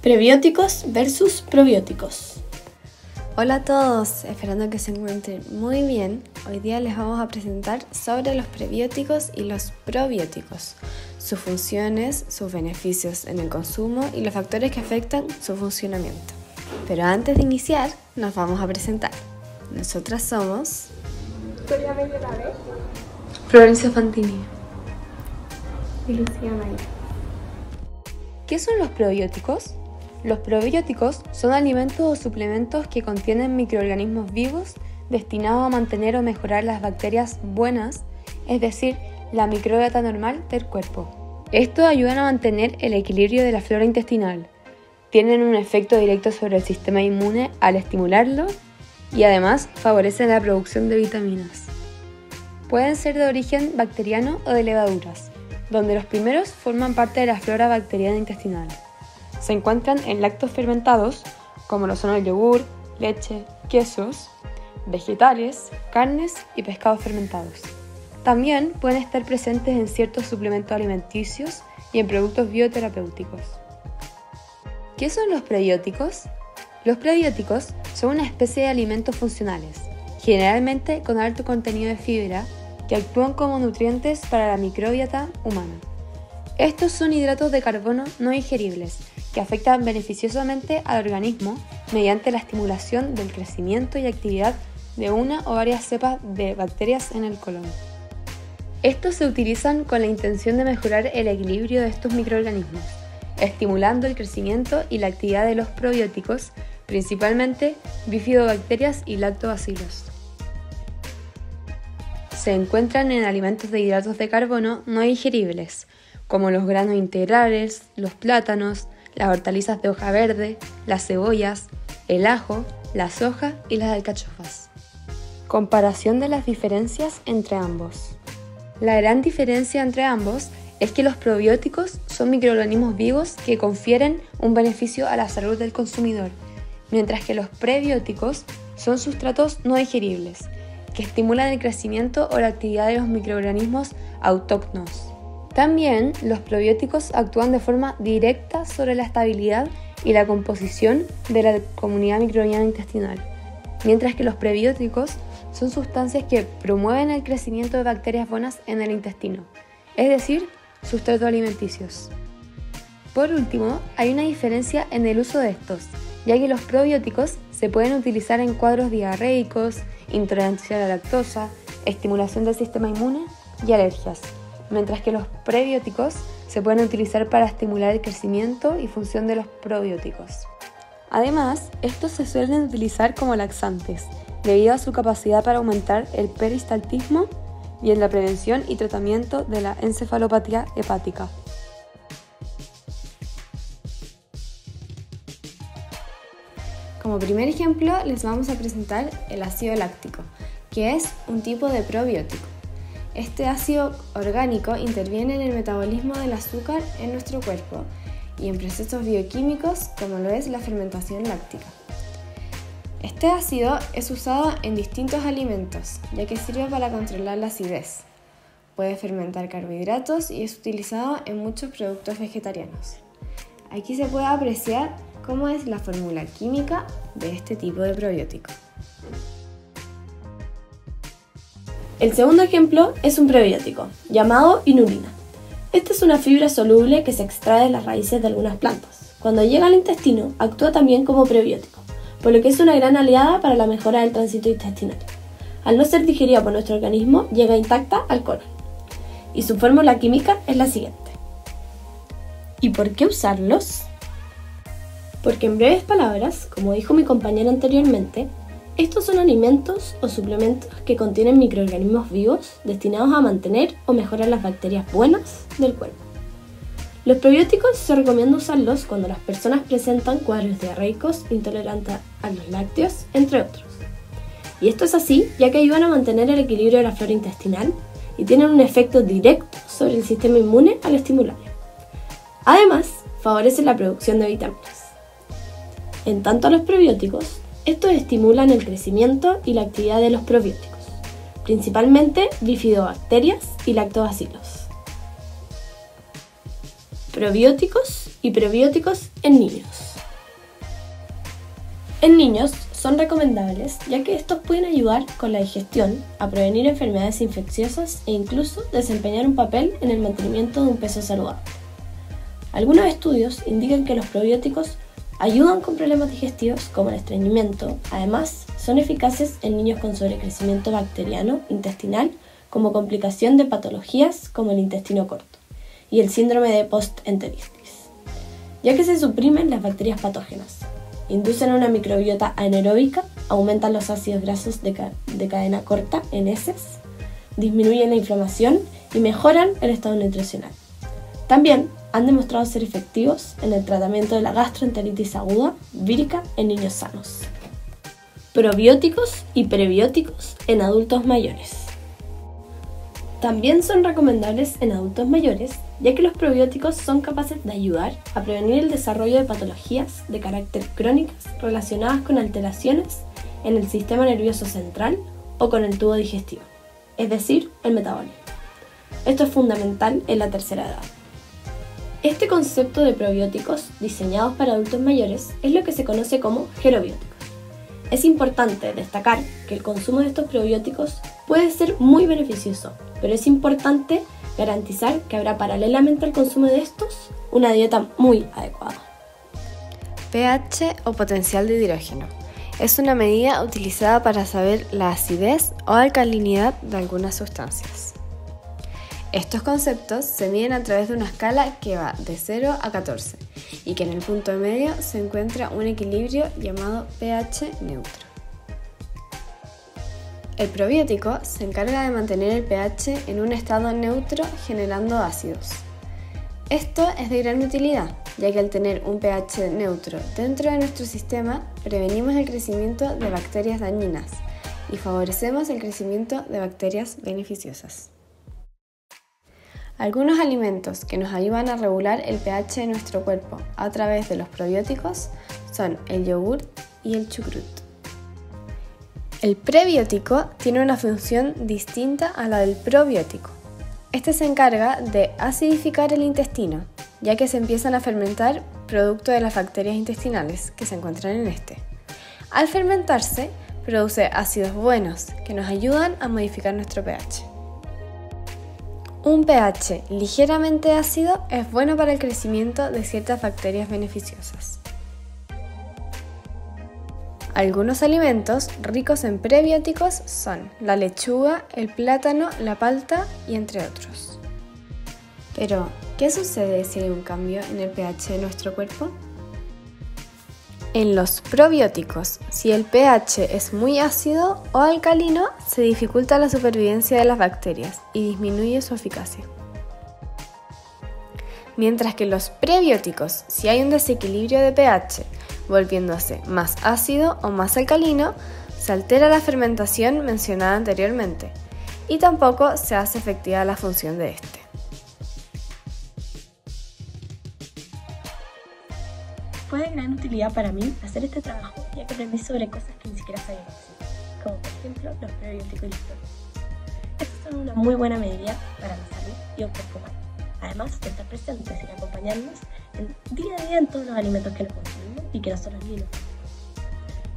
Prebióticos versus probióticos. Hola a todos, esperando que se encuentren muy bien. Hoy día les vamos a presentar sobre los prebióticos y los probióticos, sus funciones, sus beneficios en el consumo y los factores que afectan su funcionamiento. Pero antes de iniciar, nos vamos a presentar. Nosotras somos Florencia Fantini y Lucía Maya. ¿Qué son los probióticos? Los probióticos son alimentos o suplementos que contienen microorganismos vivos destinados a mantener o mejorar las bacterias buenas, es decir, la microbiota normal del cuerpo. Estos ayudan a mantener el equilibrio de la flora intestinal, tienen un efecto directo sobre el sistema inmune al estimularlo y además favorecen la producción de vitaminas. Pueden ser de origen bacteriano o de levaduras, donde los primeros forman parte de la flora bacteriana intestinal. Se encuentran en lácteos fermentados, como lo son el yogur, leche, quesos, vegetales, carnes y pescados fermentados. También pueden estar presentes en ciertos suplementos alimenticios y en productos bioterapéuticos. ¿Qué son los prebióticos? Los prebióticos son una especie de alimentos funcionales, generalmente con alto contenido de fibra, que actúan como nutrientes para la microbiota humana. Estos son hidratos de carbono no digeribles, que afectan beneficiosamente al organismo mediante la estimulación del crecimiento y actividad de una o varias cepas de bacterias en el colon. Estos se utilizan con la intención de mejorar el equilibrio de estos microorganismos, estimulando el crecimiento y la actividad de los probióticos, principalmente bifidobacterias y lactobacilos. Se encuentran en alimentos de hidratos de carbono no digeribles, como los granos integrales, los plátanos, las hortalizas de hoja verde, las cebollas, el ajo, la soja y las alcachofas. Comparación de las diferencias entre ambos. La gran diferencia entre ambos es que los probióticos son microorganismos vivos que confieren un beneficio a la salud del consumidor, mientras que los prebióticos son sustratos no digeribles, que estimulan el crecimiento o la actividad de los microorganismos autóctonos. También los probióticos actúan de forma directa sobre la estabilidad y la composición de la comunidad microbiana intestinal, mientras que los prebióticos son sustancias que promueven el crecimiento de bacterias buenas en el intestino, es decir, sustratos alimenticios. Por último, hay una diferencia en el uso de estos, ya que los probióticos se pueden utilizar en cuadros diarreicos, intolerancia a la lactosa, estimulación del sistema inmune y alergias, mientras que los prebióticos se pueden utilizar para estimular el crecimiento y función de los probióticos. Además, estos se suelen utilizar como laxantes, debido a su capacidad para aumentar el peristaltismo y en la prevención y tratamiento de la encefalopatía hepática. Como primer ejemplo, les vamos a presentar el ácido láctico, que es un tipo de probiótico. Este ácido orgánico interviene en el metabolismo del azúcar en nuestro cuerpo y en procesos bioquímicos como lo es la fermentación láctica. Este ácido es usado en distintos alimentos, ya que sirve para controlar la acidez. Puede fermentar carbohidratos y es utilizado en muchos productos vegetarianos. Aquí se puede apreciar cómo es la fórmula química de este tipo de probiótico. El segundo ejemplo es un prebiótico, llamado inulina. Esta es una fibra soluble que se extrae de las raíces de algunas plantas. Cuando llega al intestino, actúa también como prebiótico, por lo que es una gran aliada para la mejora del tránsito intestinal. Al no ser digerida por nuestro organismo, llega intacta al colon. Y su fórmula química es la siguiente. ¿Y por qué usarlos? Porque en breves palabras, como dijo mi compañera anteriormente, estos son alimentos o suplementos que contienen microorganismos vivos destinados a mantener o mejorar las bacterias buenas del cuerpo. Los probióticos se recomienda usarlos cuando las personas presentan cuadros diarreicos, intolerantes a los lácteos, entre otros. Y esto es así ya que ayudan a mantener el equilibrio de la flora intestinal y tienen un efecto directo sobre el sistema inmune al estimularlo. Además, favorecen la producción de vitaminas. En tanto a los prebióticos, estos estimulan el crecimiento y la actividad de los probióticos, principalmente bifidobacterias y lactobacilos. Probióticos y prebióticos en niños. En niños son recomendables ya que estos pueden ayudar con la digestión, a prevenir enfermedades infecciosas e incluso desempeñar un papel en el mantenimiento de un peso saludable. Algunos estudios indican que los probióticos ayudan con problemas digestivos como el estreñimiento. Además, son eficaces en niños con sobrecrecimiento bacteriano intestinal como complicación de patologías como el intestino corto y el síndrome de postenteritis, ya que se suprimen las bacterias patógenas, inducen una microbiota anaeróbica, aumentan los ácidos grasos de cadena corta en heces, disminuyen la inflamación y mejoran el estado nutricional. También han demostrado ser efectivos en el tratamiento de la gastroenteritis aguda vírica en niños sanos. Probióticos y prebióticos en adultos mayores. También son recomendables en adultos mayores, ya que los probióticos son capaces de ayudar a prevenir el desarrollo de patologías de carácter crónicas relacionadas con alteraciones en el sistema nervioso central o con el tubo digestivo, es decir, el metabolismo. Esto es fundamental en la tercera edad. Este concepto de probióticos diseñados para adultos mayores es lo que se conoce como gerobióticos. Es importante destacar que el consumo de estos probióticos puede ser muy beneficioso, pero es importante garantizar que habrá paralelamente al consumo de estos una dieta muy adecuada. pH o potencial de hidrógeno. Es una medida utilizada para saber la acidez o alcalinidad de algunas sustancias. Estos conceptos se miden a través de una escala que va de 0 a 14 y que en el punto medio se encuentra un equilibrio llamado pH neutro. El probiótico se encarga de mantener el pH en un estado neutro generando ácidos. Esto es de gran utilidad, ya que al tener un pH neutro dentro de nuestro sistema prevenimos el crecimiento de bacterias dañinas y favorecemos el crecimiento de bacterias beneficiosas. Algunos alimentos que nos ayudan a regular el pH de nuestro cuerpo a través de los probióticos son el yogur y el chucrut. El prebiótico tiene una función distinta a la del probiótico. Este se encarga de acidificar el intestino, ya que se empiezan a fermentar producto de las bacterias intestinales que se encuentran en este. Al fermentarse, produce ácidos buenos que nos ayudan a modificar nuestro pH. Un pH ligeramente ácido es bueno para el crecimiento de ciertas bacterias beneficiosas. Algunos alimentos ricos en prebióticos son la lechuga, el plátano, la palta y entre otros. Pero, ¿qué sucede si hay un cambio en el pH de nuestro cuerpo? En los probióticos, si el pH es muy ácido o alcalino, se dificulta la supervivencia de las bacterias y disminuye su eficacia. Mientras que en los prebióticos, si hay un desequilibrio de pH, volviéndose más ácido o más alcalino, se altera la fermentación mencionada anteriormente y tampoco se hace efectiva la función de este. Fue de gran utilidad para mí hacer este trabajo, ya que aprendí sobre cosas que ni siquiera sabía que existían, como por ejemplo los prebióticos y los probióticos. Estos son una muy buena medida para la salud y un cuerpo humano, además de estar presentes y acompañarnos día a día en todos los alimentos que nos consumimos y que nosotros mismos.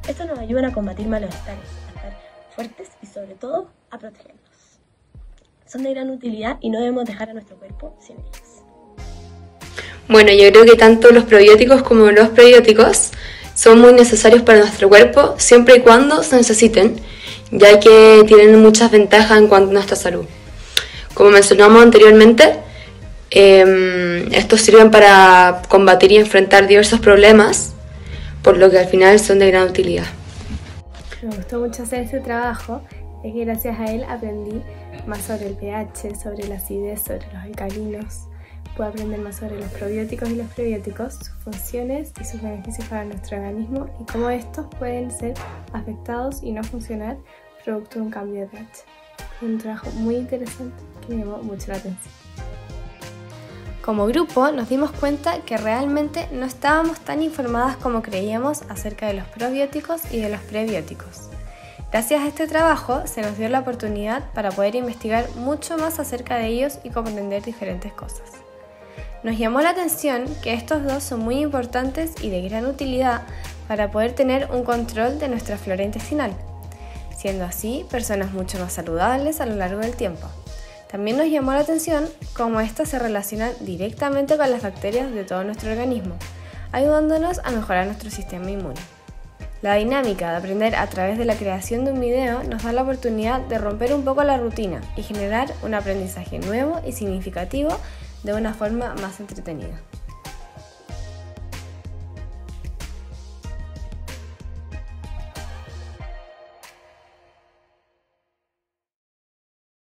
Estos nos ayudan a combatir malestares, a estar fuertes y sobre todo a protegernos. Son de gran utilidad y no debemos dejar a nuestro cuerpo sin ellos. Bueno, yo creo que tanto los probióticos como los prebióticos son muy necesarios para nuestro cuerpo siempre y cuando se necesiten, ya que tienen muchas ventajas en cuanto a nuestra salud. Como mencionamos anteriormente, estos sirven para combatir y enfrentar diversos problemas, por lo que al final son de gran utilidad. Me gustó mucho hacer este trabajo, ya que gracias a él aprendí más sobre el pH, sobre la acidez, sobre los alcalinos. Puedo aprender más sobre los probióticos y los prebióticos, sus funciones y sus beneficios para nuestro organismo y cómo estos pueden ser afectados y no funcionar producto de un cambio de pH. Fue un trabajo muy interesante que me llamó mucho la atención. Como grupo nos dimos cuenta que realmente no estábamos tan informadas como creíamos acerca de los probióticos y de los prebióticos. Gracias a este trabajo se nos dio la oportunidad para poder investigar mucho más acerca de ellos y comprender diferentes cosas. Nos llamó la atención que estos dos son muy importantes y de gran utilidad para poder tener un control de nuestra flora intestinal, siendo así personas mucho más saludables a lo largo del tiempo. También nos llamó la atención cómo estas se relacionan directamente con las bacterias de todo nuestro organismo, ayudándonos a mejorar nuestro sistema inmune. La dinámica de aprender a través de la creación de un video nos da la oportunidad de romper un poco la rutina y generar un aprendizaje nuevo y significativo de una forma más entretenida.